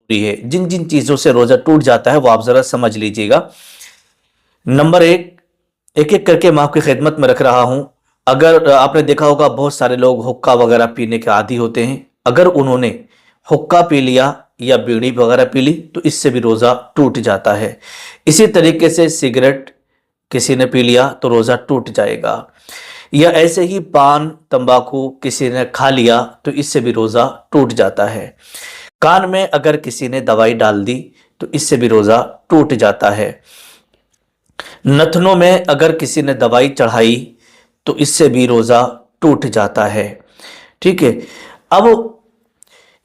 है। जिन जिन चीजों से रोजा टूट जाता है वो आप जरा समझ लीजिएगा। नंबर एक, एक एक करके मैं आपकी खिदमत में रख रहा हूं। अगर आपने देखा होगा बहुत सारे लोग हुक्का वगैरह पीने के आदी होते हैं, अगर उन्होंने हुक्का पी लिया या बीड़ी वगैरह पी ली तो इससे भी रोजा टूट जाता है। इसी तरीके से सिगरेट किसी ने पी लिया तो रोजा टूट जाएगा, या ऐसे ही पान तंबाकू किसी ने खा लिया तो इससे भी रोजा टूट जाता है। कान में अगर किसी ने दवाई डाल दी तो इससे भी रोजा टूट जाता है। नथनों में अगर किसी ने दवाई चढ़ाई तो इससे भी रोजा टूट जाता है। ठीक है। अब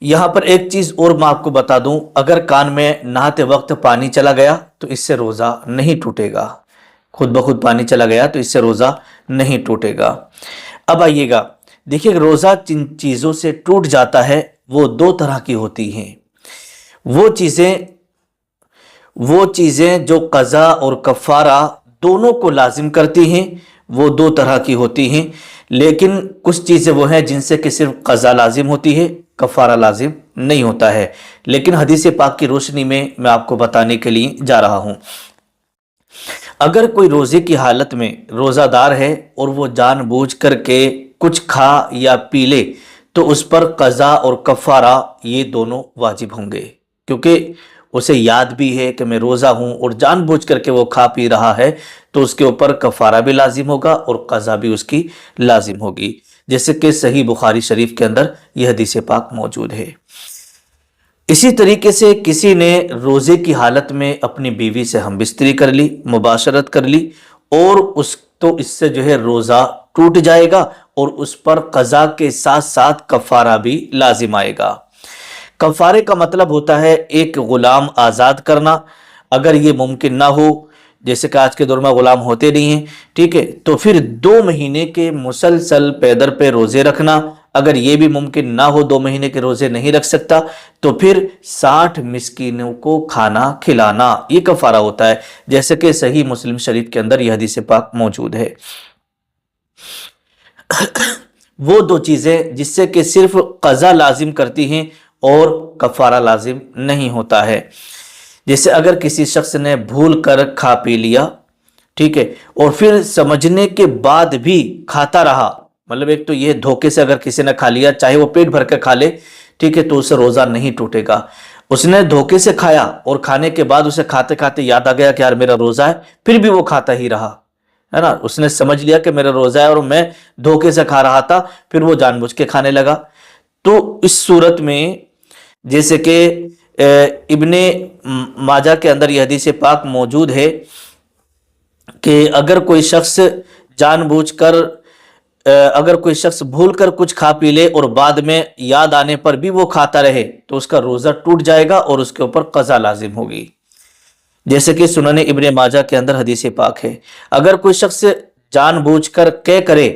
यहां पर एक चीज और मैं आपको बता दूं, अगर कान में नहाते वक्त पानी चला गया तो इससे रोजा नहीं टूटेगा। खुद ब खुद पानी चला गया तो इससे रोजा नहीं टूटेगा। अब आइएगा, देखिए रोजा जिन चीजों से टूट जाता है वो दो तरह की होती हैं। वो चीजें जो कज़ा और कफ़ारा दोनों को लाजिम करती हैं वो दो तरह की होती हैं। लेकिन कुछ चीजें वो हैं जिनसे कि सिर्फ कज़ा लाजिम होती है, कफ़ारा लाजिम नहीं होता है। लेकिन हदीस पाक की रोशनी में मैं आपको बताने के लिए जा रहा हूं। अगर कोई रोजे की हालत में रोजादार है और वो जानबूझ करके कुछ खा या पी ले तो उस पर कज़ा और कफ़ारा ये दोनों वाजिब होंगे, क्योंकि उसे याद भी है कि मैं रोजा हूं और जानबूझ करके वो खा पी रहा है तो उसके ऊपर कफ़ारा भी लाजिम होगा और कज़ा भी उसकी लाजिम होगी, जैसे कि सही बुखारी शरीफ के अंदर यह हदीस पाक मौजूद है। इसी तरीके से किसी ने रोजे की हालत में अपनी बीवी से हमबिस्तरी कर ली, मुबाशरत कर ली, और इससे जो है रोजा टूट जाएगा और उस पर कज़ा के साथ साथ कफ़ारा भी लाजिम आएगा। कफ़ारे का मतलब होता है एक गुलाम आज़ाद करना। अगर ये मुमकिन ना हो, जैसे कि आज के दौर में गुलाम होते नहीं हैं, ठीक है, तो फिर 2 महीने के मुसलसल पैदर पे रोजे रखना। अगर ये भी मुमकिन ना हो, 2 महीने के रोजे नहीं रख सकता, तो फिर 60 मिस्कीनों को खाना खिलाना, ये कफ़ारा होता है, जैसे कि सही मुस्लिम शरीफ के अंदर यह हदीस पाक मौजूद है। वो दो चीजें जिससे कि सिर्फ कज़ा लाजिम करती हैं और कफ़ारा लाजिम नहीं होता है। जैसे अगर किसी शख्स ने भूल कर खा पी लिया, ठीक है, और फिर समझने के बाद भी खाता रहा, मतलब एक तो ये धोखे से अगर किसी ने खा लिया, चाहे वो पेट भर कर खा ले, ठीक है, तो उसे रोजा नहीं टूटेगा। उसने धोखे से खाया और खाने के बाद उसे खाते खाते याद आ गया कि यार मेरा रोजा है, फिर भी वो खाता ही रहा, है ना। उसने समझ लिया कि मेरा रोजा है और मैं धोखे से खा रहा था, फिर वो जानबूझ के खाने लगा। तो इस सूरत में जैसे कि इब्ने माजा के अंदर यह हदीस पाक मौजूद है कि अगर कोई शख्स जानबूझकर अगर कोई शख्स भूल कर कुछ खा पी ले और बाद में याद आने पर भी वो खाता रहे तो उसका रोजा टूट जाएगा और उसके ऊपर कज़ा लाजिम होगी, जैसे कि सुनन इब्ने माजा के अंदर हदीस पाक है। अगर कोई शख्स जानबूझकर कै करे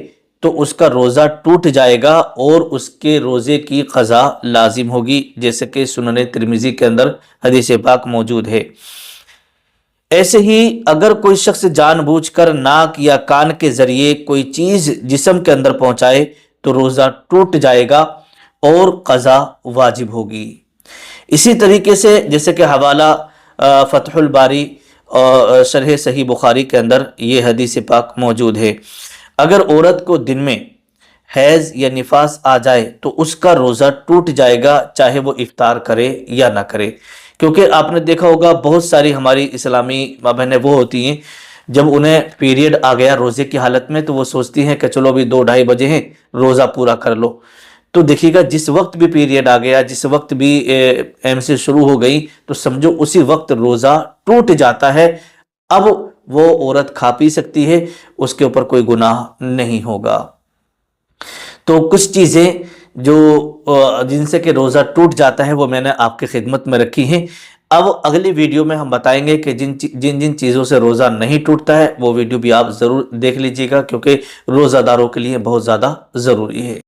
तो उसका रोजा टूट जाएगा और उसके रोजे की कज़ा लाजिम होगी, जैसे कि सुनन तिरमिजी के अंदर हदीस पाक मौजूद है। ऐसे ही अगर कोई शख्स जानबूझकर नाक या कान के जरिए कोई चीज जिस्म के अंदर पहुंचाए तो रोजा टूट जाएगा और कज़ा वाजिब होगी। इसी तरीके से जैसे कि हवाला फतहुल बारी और शरह सही बुखारी के अंदर ये हदीस पाक मौजूद है। अगर औरत को दिन में हैज या निफास आ जाए तो उसका रोजा टूट जाएगा, चाहे वो इफ्तार करे या ना करे, क्योंकि आपने देखा होगा बहुत सारी हमारी इस्लामी माँ बहनें वो होती हैं जब उन्हें पीरियड आ गया रोजे की हालत में तो वो सोचती हैं कि चलो अभी 2-2:30 बजे हैं, रोजा पूरा कर लो। तो देखिएगा जिस वक्त भी पीरियड आ गया, जिस वक्त भी एमसी शुरू हो गई, तो समझो उसी वक्त रोजा टूट जाता है। अब वो औरत खा पी सकती है, उसके ऊपर कोई गुनाह नहीं होगा। तो कुछ चीजें जो जिनसे कि रोजा टूट जाता है वो मैंने आपकी खिदमत में रखी हैं। अब अगली वीडियो में हम बताएंगे कि जिन जिन चीज़ों से रोज़ा नहीं टूटता है वो वीडियो भी आप ज़रूर देख लीजिएगा, क्योंकि रोज़ादारों के लिए बहुत ज़्यादा ज़रूरी है।